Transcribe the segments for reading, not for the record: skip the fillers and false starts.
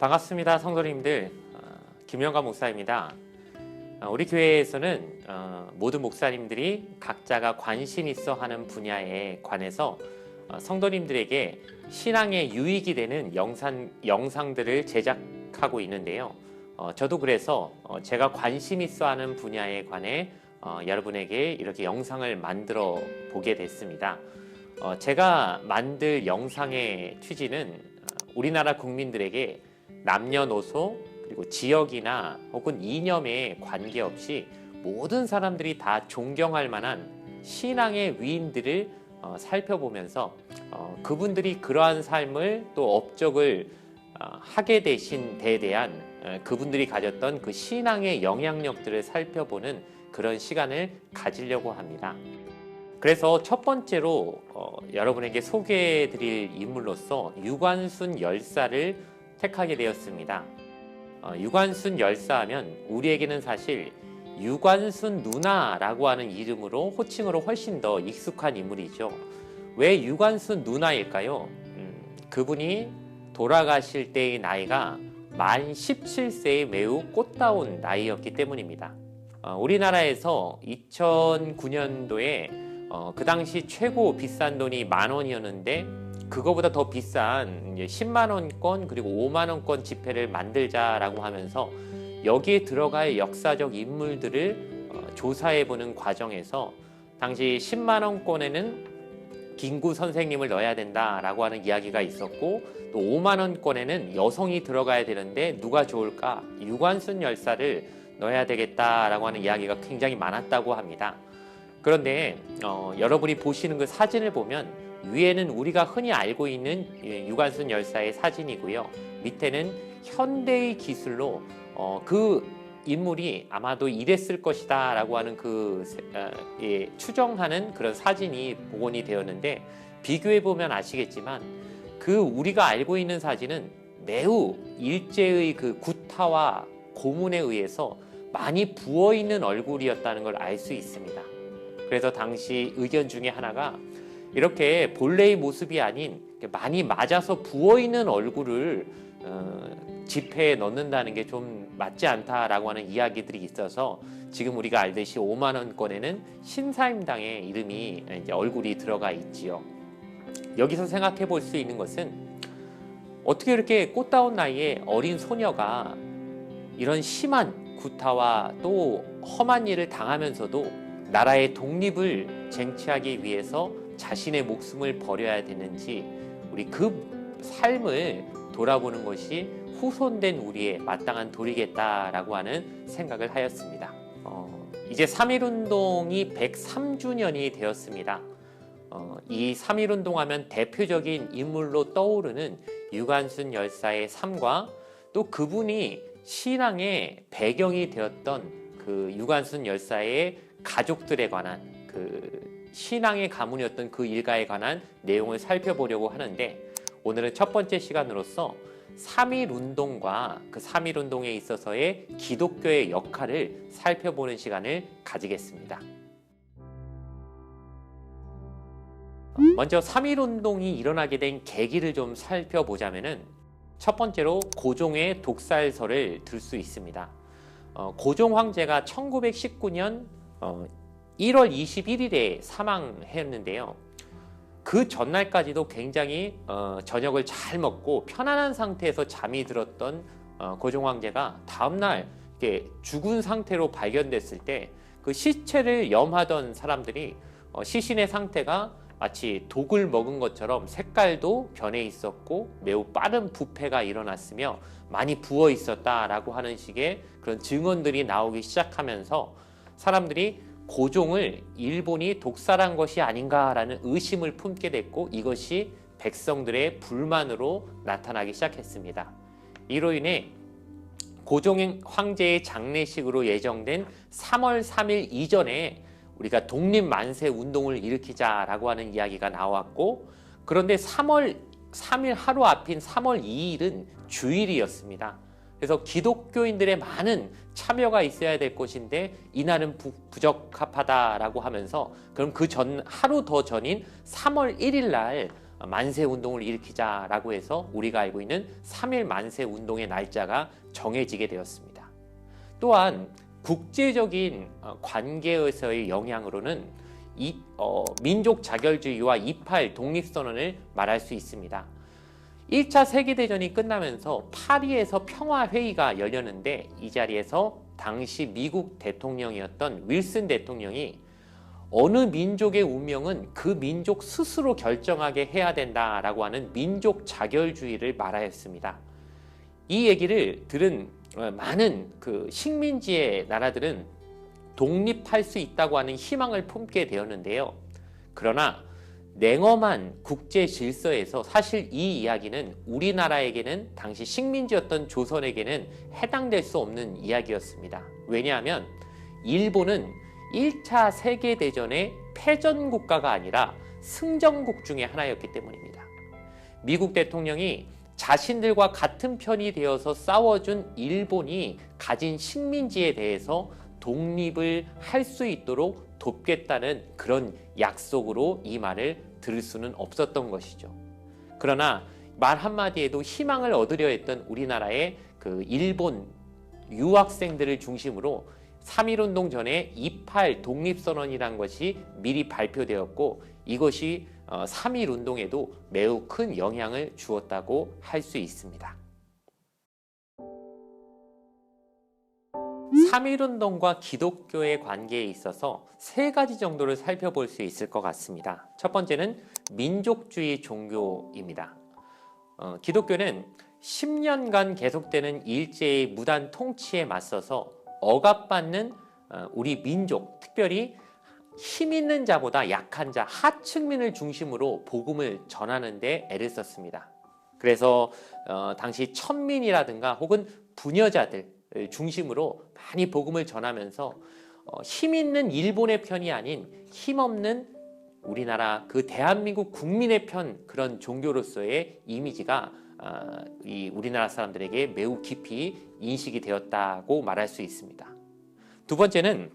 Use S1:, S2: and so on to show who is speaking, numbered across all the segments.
S1: 반갑습니다. 성도님들. 김영관 목사입니다. 우리 교회에서는 모든 목사님들이 각자가 관심 있어 하는 분야에 관해서 성도님들에게 신앙에 유익이 되는 영상들을 제작하고 있는데요. 저도 그래서 제가 관심 있어 하는 분야에 관해 여러분에게 이렇게 영상을 만들어 보게 됐습니다. 제가 만들 영상의 취지는 우리나라 국민들에게 남녀노소 그리고 지역이나 혹은 이념에 관계없이 모든 사람들이 다 존경할 만한 신앙의 위인들을 살펴보면서 그분들이 그러한 삶을 또 업적을 하게 되신 데에 대한 그분들이 가졌던 그 신앙의 영향력들을 살펴보는 그런 시간을 가지려고 합니다. 그래서 첫 번째로 여러분에게 소개해드릴 인물로서 유관순 열사를 택하게 되었습니다. 유관순 열사하면 우리에게는 사실 유관순 누나라고 하는 이름으로 호칭으로 훨씬 더 익숙한 인물이죠. 왜 유관순 누나일까요? 그분이 돌아가실 때의 나이가 만 17세의 매우 꽃다운 나이였기 때문입니다. 우리나라에서 2009년도에 그 당시 최고 비싼 돈이 10,000원이었는데 그거보다 더 비싼 10만 원권 그리고 5만 원권 지폐를 만들자라고 하면서 여기에 들어갈 역사적 인물들을 조사해보는 과정에서 당시 10만 원권에는 김구 선생님을 넣어야 된다라고 하는 이야기가 있었고 또 5만 원권에는 여성이 들어가야 되는데 누가 좋을까? 유관순 열사를 넣어야 되겠다라고 하는 이야기가 굉장히 많았다고 합니다. 그런데 여러분이 보시는 그 사진을 보면 위에는 우리가 흔히 알고 있는 유관순 열사의 사진이고요. 밑에는 현대의 기술로 그 인물이 아마도 이랬을 것이다 라고 하는 추정하는 그런 사진이 복원이 되었는데 비교해보면 아시겠지만 그 우리가 알고 있는 사진은 매우 일제의 그 구타와 고문에 의해서 많이 부어있는 얼굴이었다는 걸 알 수 있습니다. 그래서 당시 의견 중에 하나가 이렇게 본래의 모습이 아닌 많이 맞아서 부어있는 얼굴을 지폐에 넣는다는 게 좀 맞지 않다라고 하는 이야기들이 있어서 지금 우리가 알듯이 5만 원권에는 신사임당의 이름이 이제 얼굴이 들어가 있지요. 여기서 생각해 볼 수 있는 것은 어떻게 이렇게 꽃다운 나이에 어린 소녀가 이런 심한 구타와 또 험한 일을 당하면서도 나라의 독립을 쟁취하기 위해서 자신의 목숨을 버려야 되는지 우리 그 삶을 돌아보는 것이 후손된 우리의 마땅한 도리겠다라고 하는 생각을 하였습니다. 이제 3.1운동이 103주년이 되었습니다. 이 3.1운동 하면 대표적인 인물로 떠오르는 유관순 열사의 삶과 또 그분이 신앙의 배경이 되었던 그 유관순 열사의 가족들에 관한 그 신앙의 가문이었던 그 일가에 관한 내용을 살펴보려고 하는데 오늘은 첫 번째 시간으로서 3.1운동과 그 3.1운동에 있어서의 기독교의 역할을 살펴보는 시간을 가지겠습니다. 먼저 3.1운동이 일어나게 된 계기를 좀 살펴보자면은 첫 번째로 고종의 독살설을 들 수 있습니다. 고종 황제가 1919년 1월 21일에 사망했는데요. 그 전날까지도 굉장히 저녁을 잘 먹고 편안한 상태에서 잠이 들었던 고종 황제가 다음날 죽은 상태로 발견됐을 때 그 시체를 염하던 사람들이 시신의 상태가 마치 독을 먹은 것처럼 색깔도 변해 있었고 매우 빠른 부패가 일어났으며 많이 부어 있었다라고 하는 식의 그런 증언들이 나오기 시작하면서 사람들이 고종을 일본이 독살한 것이 아닌가라는 의심을 품게 됐고 이것이 백성들의 불만으로 나타나기 시작했습니다. 이로 인해 고종 황제의 장례식으로 예정된 3월 3일 이전에 우리가 독립만세 운동을 일으키자라고 하는 이야기가 나왔고 그런데 3월 3일 하루 앞인 3월 2일은 주일이었습니다. 그래서 기독교인들의 많은 참여가 있어야 될 것인데 이날은 부적합하다라고 하면서 그럼 그 하루 더 전인 3월 1일 날 만세 운동을 일으키자라고 해서 우리가 알고 있는 3.1 만세 운동의 날짜가 정해지게 되었습니다. 또한 국제적인 관계에서의 영향으로는 민족 자결주의와 2.8 독립선언을 말할 수 있습니다. 1차 세계대전이 끝나면서 파리에서 평화회의가 열렸는데 이 자리에서 당시 미국 대통령이었던 윌슨 대통령이 어느 민족의 운명은 그 민족 스스로 결정하게 해야 된다라고 하는 민족 자결주의를 말하였습니다. 이 얘기를 들은 많은 식민지의 나라들은 독립할 수 있다고 하는 희망을 품게 되었는데요. 그러나 냉엄한 국제 질서에서 사실 이 이야기는 우리나라에게는 당시 식민지였던 조선에게는 해당될 수 없는 이야기였습니다. 왜냐하면 일본은 1차 세계대전의 패전국가가 아니라 승전국 중에 하나였기 때문입니다. 미국 대통령이 자신들과 같은 편이 되어서 싸워준 일본이 가진 식민지에 대해서 독립을 할 수 있도록 돕겠다는 그런 약속으로 이 말을 들을 수는 없었던 것이죠. 그러나 말 한마디에도 희망을 얻으려 했던 우리나라의 일본 유학생들을 중심으로 3.1운동 전에 2.8 독립선언이라는 것이 미리 발표되었고 이것이 3.1운동에도 매우 큰 영향을 주었다고 할 수 있습니다. 3.1운동과 기독교의 관계에 있어서 세 가지 정도를 살펴볼 수 있을 것 같습니다. 첫 번째는 민족주의 종교입니다. 기독교는 10년간 계속되는 일제의 무단 통치에 맞서서 억압받는 우리 민족, 특별히 힘 있는 자보다 약한 자, 하층민을 중심으로 복음을 전하는 데 애를 썼습니다. 그래서 당시 천민이라든가 혹은 부녀자들 중심으로 많이 복음을 전하면서 힘 있는 일본의 편이 아닌 힘없는 우리나라 대한민국 국민의 편 그런 종교로서의 이미지가 이 우리나라 사람들에게 매우 깊이 인식이 되었다고 말할 수 있습니다. 두 번째는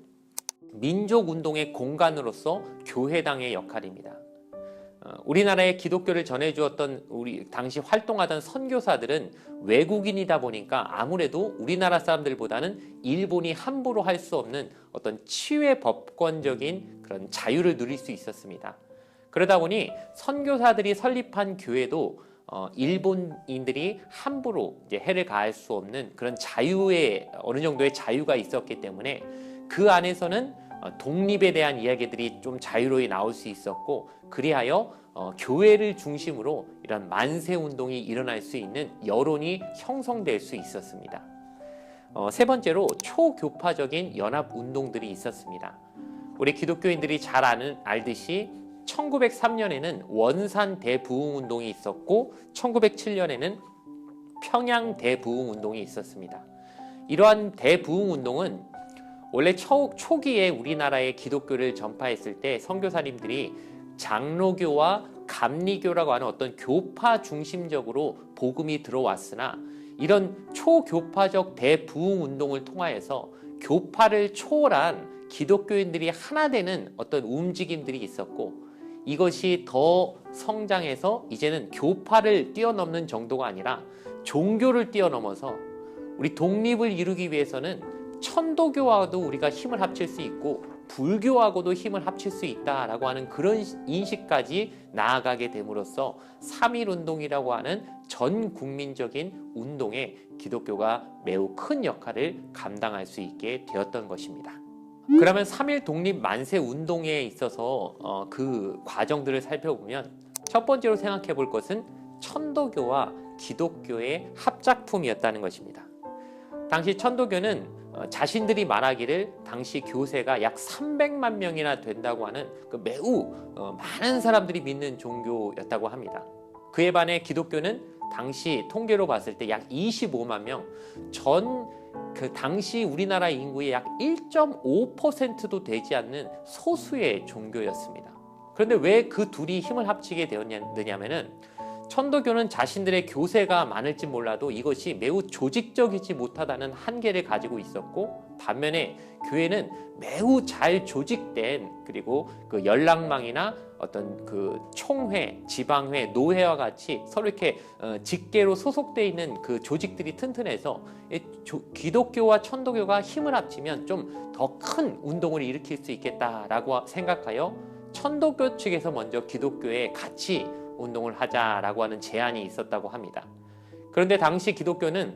S1: 민족운동의 공간으로서 교회당의 역할입니다. 우리나라에 기독교를 전해주었던 우리 당시 활동하던 선교사들은 외국인이다 보니까 아무래도 우리나라 사람들보다는 일본이 함부로 할 수 없는 어떤 치유의 법권적인 그런 자유를 누릴 수 있었습니다. 그러다 보니 선교사들이 설립한 교회도 일본인들이 함부로 이제 해를 가할 수 없는 그런 자유의 어느 정도의 자유가 있었기 때문에 그 안에서는 독립에 대한 이야기들이 좀 자유로이 나올 수 있었고 그리하여 교회를 중심으로 이런 만세운동이 일어날 수 있는 여론이 형성될 수 있었습니다. 세 번째로 초교파적인 연합운동들이 있었습니다. 우리 기독교인들이 잘 알듯이 1903년에는 원산 대부흥운동이 있었고 1907년에는 평양 대부흥운동이 있었습니다. 이러한 대부흥운동은 원래 초기에 우리나라의 기독교를 전파했을 때 선교사님들이 장로교와 감리교라고 하는 어떤 교파 중심적으로 복음이 들어왔으나 이런 초교파적 대부흥운동을 통하여서 교파를 초월한 기독교인들이 하나 되는 어떤 움직임들이 있었고 이것이 더 성장해서 이제는 교파를 뛰어넘는 정도가 아니라 종교를 뛰어넘어서 우리 독립을 이루기 위해서는 천도교와도 우리가 힘을 합칠 수 있고 불교하고도 힘을 합칠 수 있다라고 하는 그런 인식까지 나아가게 됨으로써 3.1운동이라고 하는 전 국민적인 운동에 기독교가 매우 큰 역할을 감당할 수 있게 되었던 것입니다. 그러면 3.1 독립 만세 운동에 있어서 그 과정들을 살펴보면 첫 번째로 생각해 볼 것은 천도교와 기독교의 합작품이었다는 것입니다. 당시 천도교는 자신들이 말하기를 당시 교세가 약 300만 명이나 된다고 하는 매우 많은 사람들이 믿는 종교였다고 합니다. 그에 반해 기독교는 당시 통계로 봤을 때 약 25만 명, 당시 우리나라 인구의 약 1.5%도 되지 않는 소수의 종교였습니다. 그런데 왜 그 둘이 힘을 합치게 되었느냐면은 천도교는 자신들의 교세가 많을지 몰라도 이것이 매우 조직적이지 못하다는 한계를 가지고 있었고 반면에 교회는 매우 잘 조직된 그리고 그 연락망이나 어떤 그 총회, 지방회, 노회와 같이 서로 이렇게 직계로 소속돼 있는 그 조직들이 튼튼해서 기독교와 천도교가 힘을 합치면 좀 더 큰 운동을 일으킬 수 있겠다라고 생각하여 천도교 측에서 먼저 기독교에 같이 운동을 하자라고 하는 제안이 있었다고 합니다. 그런데 당시 기독교는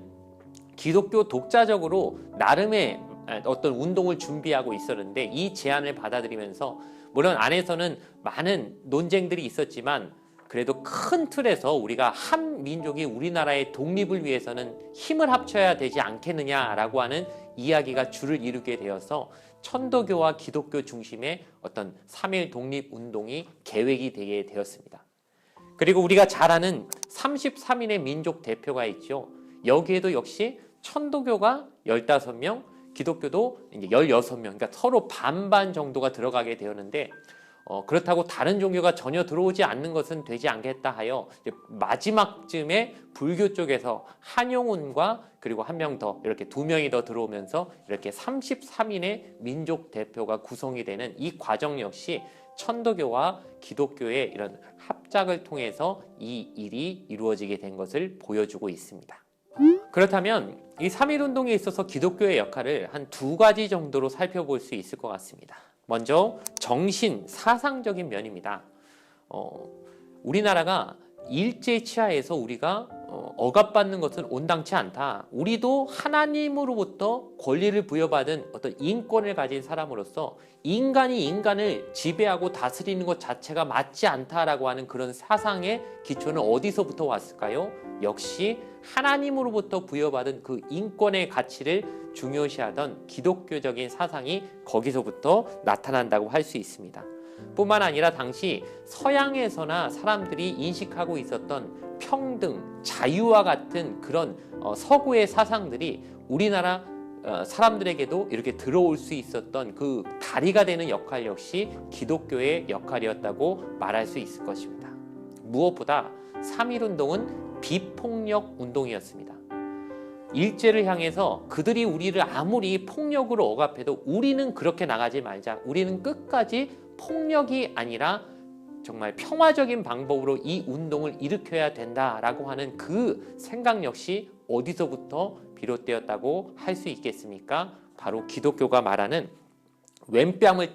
S1: 기독교 독자적으로 나름의 어떤 운동을 준비하고 있었는데 이 제안을 받아들이면서 물론 안에서는 많은 논쟁들이 있었지만 그래도 큰 틀에서 우리가 한 민족이 우리나라의 독립을 위해서는 힘을 합쳐야 되지 않겠느냐라고 하는 이야기가 줄을 이루게 되어서 천도교와 기독교 중심의 어떤 3.1 독립운동이 계획이 되게 되었습니다. 그리고 우리가 잘 아는 33인의 민족 대표가 있죠. 여기에도 역시 천도교가 15명, 기독교도 이제 16명, 그러니까 서로 반반 정도가 들어가게 되었는데 그렇다고 다른 종교가 전혀 들어오지 않는 것은 되지 않겠다 하여 이제 마지막쯤에 불교 쪽에서 한용운과 그리고 한 명 더 이렇게 2명이 더 들어오면서 이렇게 33인의 민족 대표가 구성이 되는 이 과정 역시 천도교와 기독교의 이런 합작을 통해서 이 일이 이루어지게 된 것을 보여주고 있습니다. 그렇다면 이 3.1 운동에 있어서 기독교의 역할을 한 2가지 정도로 살펴볼 수 있을 것 같습니다. 먼저 정신, 사상적인 면입니다. 우리나라가 일제 치하에서 우리가 억압받는 것은 온당치 않다. 우리도 하나님으로부터 권리를 부여받은 어떤 인권을 가진 사람으로서 인간이 인간을 지배하고 다스리는 것 자체가 맞지 않다라고 하는 그런 사상의 기초는 어디서부터 왔을까요? 역시 하나님으로부터 부여받은 그 인권의 가치를 중요시하던 기독교적인 사상이 거기서부터 나타난다고 할 수 있습니다. 뿐만 아니라 당시 서양에서나 사람들이 인식하고 있었던 평등, 자유와 같은 그런 서구의 사상들이 우리나라 사람들에게도 이렇게 들어올 수 있었던 그 다리가 되는 역할 역시 기독교의 역할이었다고 말할 수 있을 것입니다. 무엇보다 3.1 운동은 비폭력 운동이었습니다. 일제를 향해서 그들이 우리를 아무리 폭력으로 억압해도 우리는 그렇게 나가지 말자. 우리는 끝까지 폭력이 아니라 정말 평화적인 방법으로 이 운동을 일으켜야 된다라고 하는 그 생각 역시 어디서부터 비롯되었다고 할 수 있겠습니까? 바로 기독교가 말하는 왼뺨을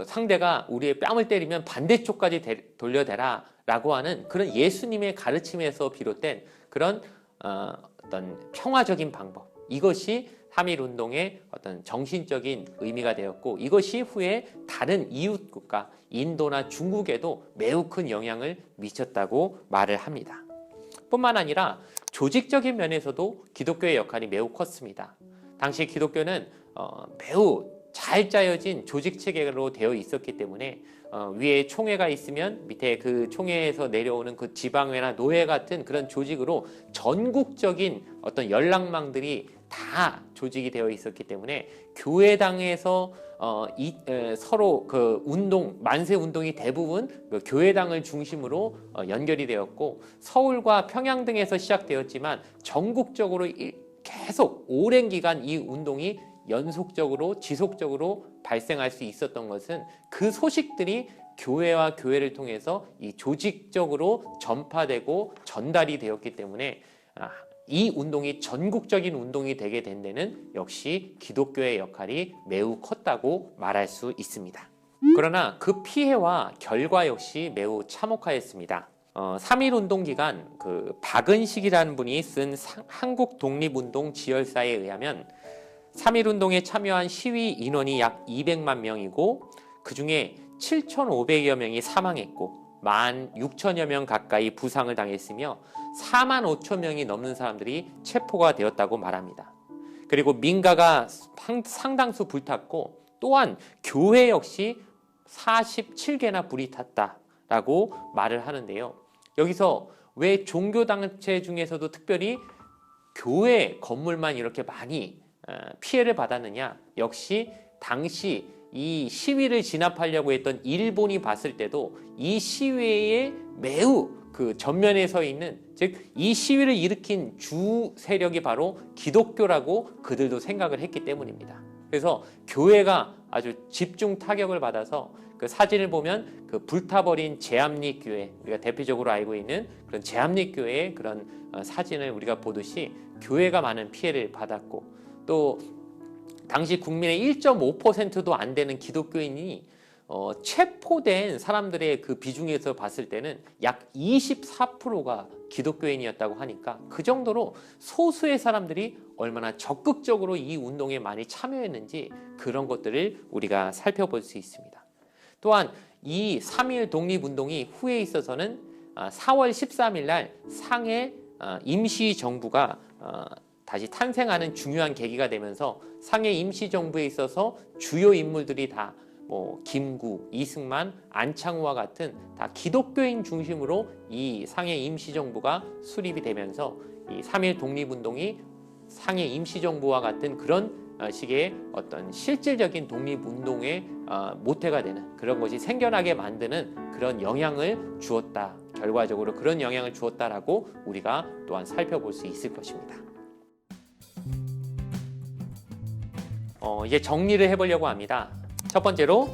S1: 상대가 우리의 뺨을 때리면 반대쪽까지 돌려대라 라고 하는 그런 예수님의 가르침에서 비롯된 그런 어떤 평화적인 방법, 이것이 3.1 운동의 어떤 정신적인 의미가 되었고 이것이 후에 다른 이웃 국가 인도나 중국에도 매우 큰 영향을 미쳤다고 말을 합니다. 뿐만 아니라 조직적인 면에서도 기독교의 역할이 매우 컸습니다. 당시 기독교는 매우 잘 짜여진 조직 체계로 되어 있었기 때문에 위에 총회가 있으면 밑에 그 총회에서 내려오는 그 지방회나 노회 같은 그런 조직으로 전국적인 어떤 연락망들이 다 조직이 되어 있었기 때문에 교회당에서 서로 그 운동, 만세 운동이 대부분 그 교회당을 중심으로 연결이 되었고 서울과 평양 등에서 시작되었지만 전국적으로 계속 오랜 기간 이 운동이 연속적으로 지속적으로 발생할 수 있었던 것은 그 소식들이 교회와 교회를 통해서 이 조직적으로 전파되고 전달이 되었기 때문에 이 운동이 전국적인 운동이 되게 된 데는 역시 기독교의 역할이 매우 컸다고 말할 수 있습니다. 그러나 그 피해와 결과 역시 매우 참혹하였습니다. 3.1 운동 기간 그 박은식이라는 분이 쓴 한국 독립운동 지열사에 의하면 3.1 운동에 참여한 시위 인원이 약 200만 명이고 그 중에 7,500여 명이 사망했고 16,000여 명 가까이 부상을 당했으며 45,000명이 넘는 사람들이 체포가 되었다고 말합니다. 그리고 민가가 상당수 불탔고 또한 교회 역시 47개나 불이 탔다라고 말을 하는데요. 여기서 왜 종교단체 중에서도 특별히 교회 건물만 이렇게 많이 피해를 받았느냐? 역시 당시 이 시위를 진압하려고 했던 일본이 봤을 때도 이 시위에 매우 그 전면에 서 있는, 즉 이 시위를 일으킨 주 세력이 바로 기독교라고 그들도 생각을 했기 때문입니다. 그래서 교회가 아주 집중 타격을 받아서 그 사진을 보면 그 불타버린 제암리 교회, 우리가 대표적으로 알고 있는 그런 제암리 교회의 그런 사진을 우리가 보듯이 교회가 많은 피해를 받았고, 또 당시 국민의 1.5%도 안 되는 기독교인이 체포된 사람들의 그 비중에서 봤을 때는 약 24%가 기독교인이었다고 하니까, 그 정도로 소수의 사람들이 얼마나 적극적으로 이 운동에 많이 참여했는지 그런 것들을 우리가 살펴볼 수 있습니다. 또한 이 3.1 독립운동이 후에 있어서는 4월 13일 날 상해 임시정부가 다시 탄생하는 중요한 계기가 되면서 상해 임시정부에 있어서 주요 인물들이 다 김구, 이승만, 안창호와 같은 다 기독교인 중심으로 이 상해 임시정부가 수립이 되면서 이 3.1 독립운동이 상해 임시정부와 같은 그런 식의 어떤 실질적인 독립운동의 모태가 되는 그런 것이 생겨나게 만드는 그런 영향을 주었다. 결과적으로 그런 영향을 주었다라고 우리가 또한 살펴볼 수 있을 것입니다. 이제 정리를 해보려고 합니다. 첫 번째로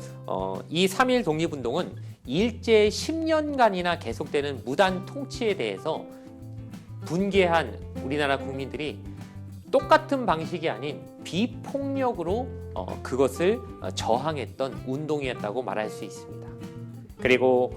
S1: 이 3.1 독립운동은 일제 10년간이나 계속되는 무단 통치에 대해서 분개한 우리나라 국민들이 똑같은 방식이 아닌 비폭력으로 그것을 저항했던 운동이었다고 말할 수 있습니다. 그리고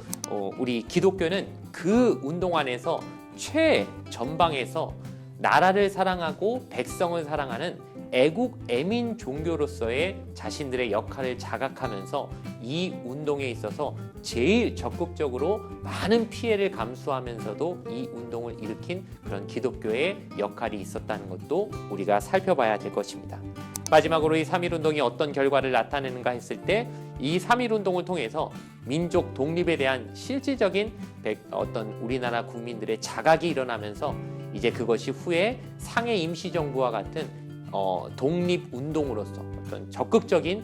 S1: 우리 기독교는 그 운동 안에서 최전방에서 나라를 사랑하고 백성을 사랑하는 애국 애민 종교로서의 자신들의 역할을 자각하면서 이 운동에 있어서 제일 적극적으로 많은 피해를 감수하면서도 이 운동을 일으킨 그런 기독교의 역할이 있었다는 것도 우리가 살펴봐야 될 것입니다. 마지막으로 이 3.1 운동이 어떤 결과를 나타내는가 했을 때, 이 3.1 운동을 통해서 민족 독립에 대한 실질적인 어떤 우리나라 국민들의 자각이 일어나면서 이제 그것이 후에 상해 임시정부와 같은 독립운동으로서 어떤 적극적인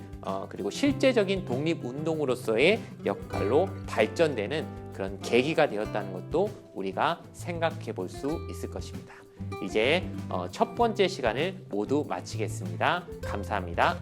S1: 그리고 실제적인 독립운동으로서의 역할로 발전되는 그런 계기가 되었다는 것도 우리가 생각해 볼 수 있을 것입니다. 이제 첫 번째 시간을 모두 마치겠습니다. 감사합니다.